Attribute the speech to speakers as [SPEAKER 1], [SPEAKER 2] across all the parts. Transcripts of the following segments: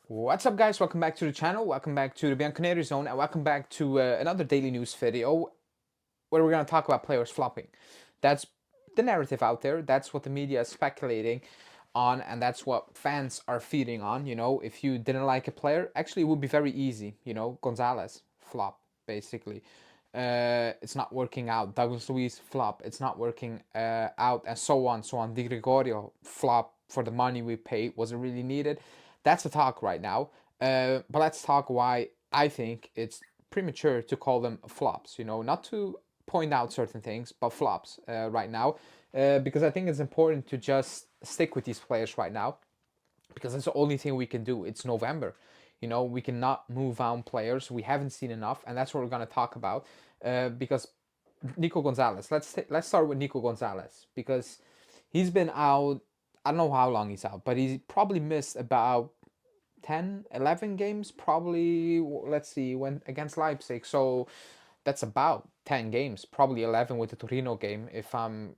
[SPEAKER 1] What's up, guys? Welcome back to the channel. Welcome back to the Bianconeri zone, and welcome back to another daily news video where we're going to talk about players flopping. That's the narrative out there. That's what the media is speculating on, and that's what fans are feeding on. If you didn't like a player, actually, it would be very easy. Gonzalez flop, basically. It's not working out. Douglas Luiz flop. It's not working out, and so on, so on. Gregorio flop for the money we paid. Was it really needed? That's the talk right now. But let's talk why I think it's premature to call them flops. Not to point out certain things, but flops right now. Because I think it's important to just stick with these players right now. Because that's the only thing we can do. It's November. We cannot move on players. We haven't seen enough, and that's what we're going to talk about. Because Nico Gonzalez. Let's start with Nico Gonzalez because he's been out. I don't know how long he's out, but he's probably missed about 10, 11 games, probably. Let's see, when against Leipzig. So that's about 10 games, probably 11 with the Torino game, if I'm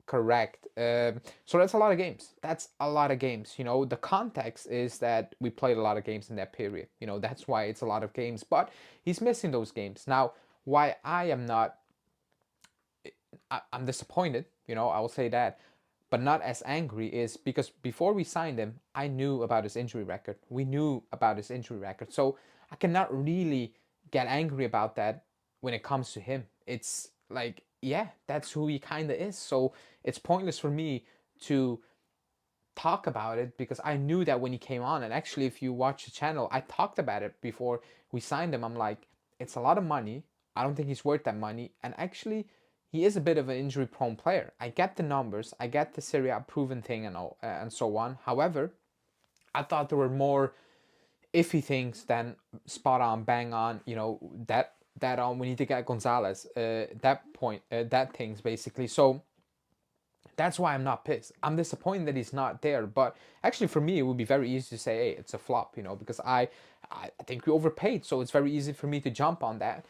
[SPEAKER 1] correct. So that's a lot of games. That's a lot of games. The context is that we played a lot of games in that period. That's why it's a lot of games. But he's missing those games. Now, why I am not, I'm disappointed, I will say that, but not as angry is because before we signed him, I knew about his injury record. We knew about his injury record. So I cannot really get angry about that when it comes to him. It's like, yeah, that's who he kind of is. So it's pointless for me to talk about it because I knew that when he came on. And actually, if you watch the channel, I talked about it before we signed him. I'm like, it's a lot of money. I don't think he's worth that money. And actually, he is a bit of an injury-prone player. I get the numbers. I get the Serie A proven thing and all, and so on. However, I thought there were more iffy things than spot on, bang on. That we need to get Gonzalez. That things basically. So that's why I'm not pissed. I'm disappointed that he's not there. But actually, for me, it would be very easy to say, hey, it's a flop, because I think we overpaid. So it's very easy for me to jump on that.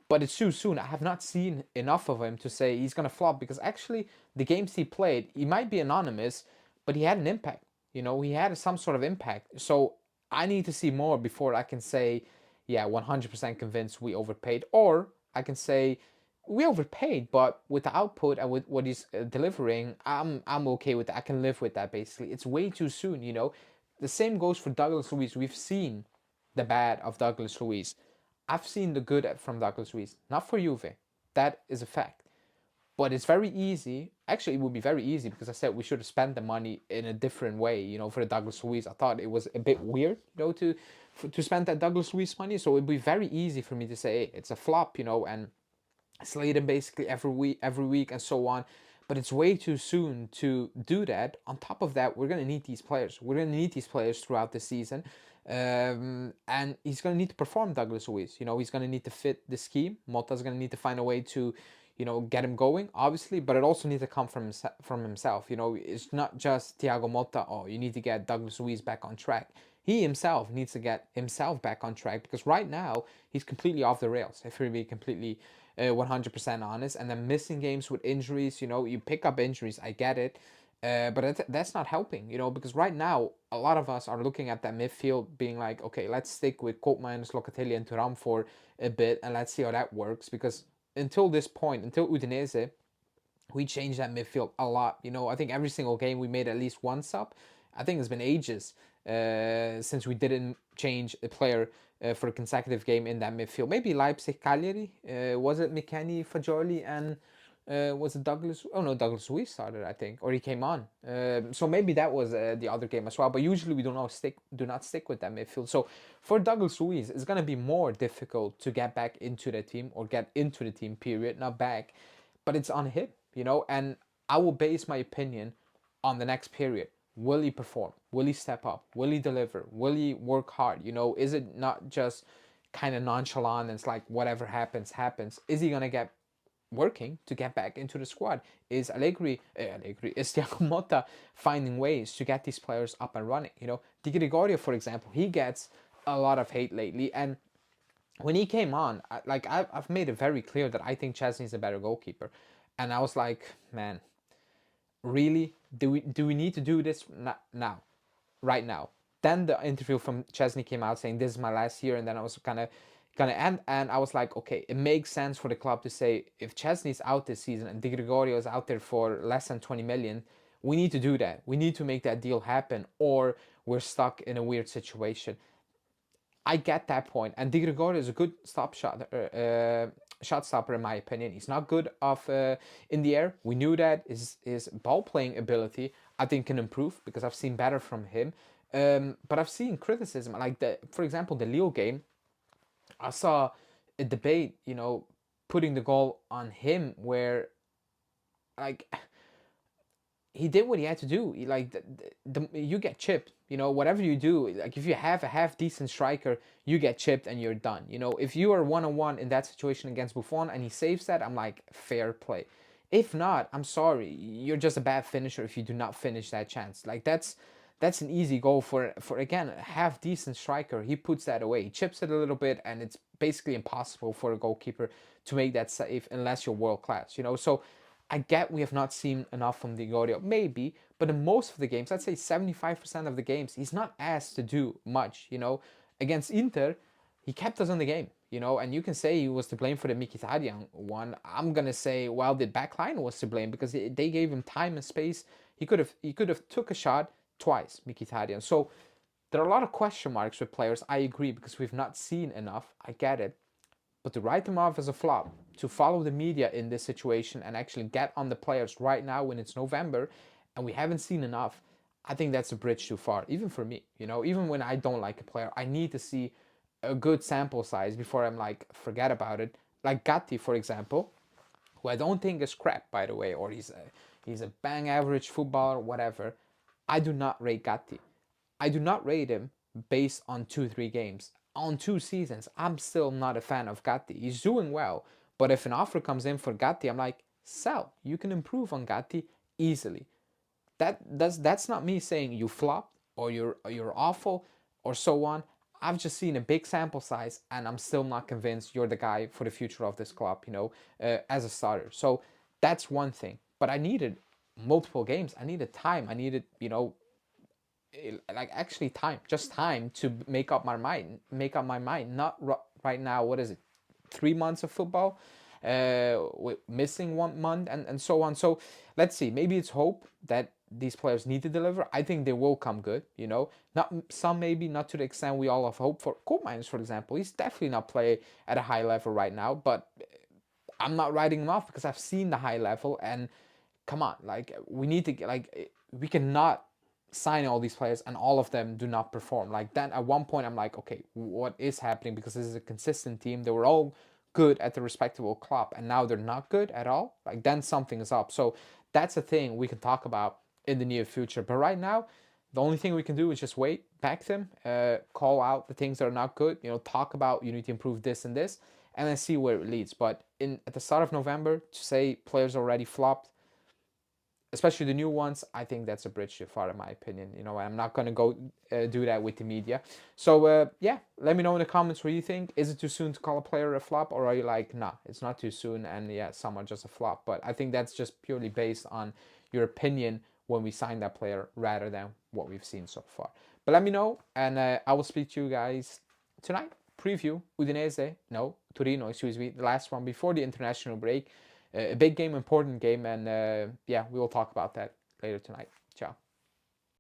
[SPEAKER 1] But it's too soon. I have not seen enough of him to say he's going to flop because actually, the games he played, he might be anonymous, but he had an impact. He had some sort of impact. So I need to see more before I can say, yeah, 100% convinced we overpaid. Or I can say, we overpaid, but with the output and with what he's delivering, I'm okay with that. I can live with that. Basically, it's way too soon. The same goes for Douglas Luiz. We've seen the bad of Douglas Luiz. I've seen the good from Douglas Luiz. Not for Juve. That is a fact. But it's very easy. Actually, it would be very easy because I said we should have spent the money in a different way. For the Douglas Luiz, I thought it was a bit weird, to spend that Douglas Luiz money. So it'd be very easy for me to say, hey, it's a flop, and slate him basically every week and so on. But it's way too soon to do that. On top of that, we're gonna need these players. We're gonna need these players throughout the season, and he's gonna need to perform. Douglas Luiz, he's gonna need to fit the scheme. Motta's gonna need to find a way to, get him going, obviously. But it also needs to come from himself. It's not just Thiago Motta. Oh, you need to get Douglas Luiz back on track. He himself needs to get himself back on track because right now he's completely off the rails. If we're being completely 100% honest, and then missing games with injuries, you pick up injuries, I get it, but that's not helping, because right now a lot of us are looking at that midfield being like, okay, let's stick with Koopmeiners, Locatelli and Thuram for a bit and let's see how that works, because until this point, until Udinese, we changed that midfield a lot. I think every single game we made at least one sub. I think it's been ages since we didn't change a player for a consecutive game in that midfield. Maybe Leipzig, Cagliari. Was it McKennie, Fagioli, and was it Douglas? Oh no, Douglas Luiz started, I think, or he came on. So maybe that was the other game as well. But usually we do not stick with that midfield. So for Douglas Luiz, it's gonna be more difficult to get back into the team or get into the team. Period. Not back, but it's on him. And I will base my opinion on the next period. Will he perform? Will he step up? Will he deliver? Will he work hard? Is it not just kind of nonchalant and it's like whatever happens, happens? Is he going to get working to get back into the squad? Is is Thiago Motta finding ways to get these players up and running? Di Gregorio, for example, he gets a lot of hate lately. And when he came on, I've made it very clear that I think Chesney's a better goalkeeper. And I was like, man, really? Do we need to do this now? Right now? then the interview from Chesney came out saying this is my last year, and then I was gonna end, and I was like, okay, it makes sense for the club to say if Chesney's out this season and Di Gregorio is out there for less than 20 million, we need to do that. We need to make that deal happen, or we're stuck in a weird situation. I get that point, and Di Gregorio is a good shot stopper in my opinion. He's not good off in the air. We knew that his ball playing ability I think can improve because I've seen better from him. But I've seen criticism like for example, the Lille game. I saw a debate, putting the goal on him where like he did what he had to do. You get chipped. Whatever you do, like if you have a half decent striker, you get chipped and you're done. If you are 1-on-1 in that situation against Buffon and he saves that, I'm like, fair play. If not, I'm sorry, you're just a bad finisher if you do not finish that chance. Like that's an easy goal for again a half decent striker. He puts that away, he chips it a little bit, and it's basically impossible for a goalkeeper to make that save unless you're world class. So I get we have not seen enough from Di Gregorio, maybe, but in most of the games, let's say 75% of the games, he's not asked to do much. Against Inter, he kept us in the game. And you can say he was to blame for the Mkhitaryan one. I'm gonna say, well, the backline was to blame because they gave him time and space. He could have took a shot twice, Mkhitaryan. So there are a lot of question marks with players. I agree because we've not seen enough. I get it. But to write them off as a flop, to follow the media in this situation and actually get on the players right now when it's November and we haven't seen enough, I think that's a bridge too far, even for me. Even when I don't like a player, I need to see a good sample size before I'm like, forget about it. Like Gatti, for example, who I don't think is crap, by the way, or he's a bang average footballer, whatever. I do not rate Gatti. I do not rate him based on 2-3 games. On 2 seasons, I'm still not a fan of Gatti. He's doing well, but if an offer comes in for Gatti, I'm like, sell. You can improve on Gatti easily. That's not me saying you flopped or you're awful or so on. I've just seen a big sample size, and I'm still not convinced you're the guy for the future of this club. As a starter. So that's one thing. But I needed multiple games. I needed time. I needed like actually time to make up my mind, not right now. What is it, 3 months of football, with missing 1 month and so on. So let's see, maybe it's hope that these players need to deliver. I think they will come good, not some, maybe not to the extent we all have hope for. Koopmeiners, for example, he's definitely not playing at a high level right now, but I'm not writing him off because I've seen the high level. And come on, like we need to we cannot sign all these players and all of them do not perform. Like then at one point I'm like, okay, what is happening? Because this is a consistent team. They were all good at the respectable club and now they're not good at all. Like then something is up. So that's a thing we can talk about in the near future. But right now, the only thing we can do is just wait, back them, call out the things that are not good, talk about you need to improve this and this, and then see where it leads. But at the start of November, to say players already flopped, especially the new ones, I think that's a bridge too far in my opinion. I'm not going to go do that with the media. So yeah, let me know in the comments what you think. Is it too soon to call a player a flop, or are you like, nah, it's not too soon and yeah, some are just a flop. But I think that's just purely based on your opinion when we sign that player rather than what we've seen so far. But let me know, and I will speak to you guys tonight. Preview Torino, the last one before the international break. A big game, important game, and yeah, we will talk about that later tonight.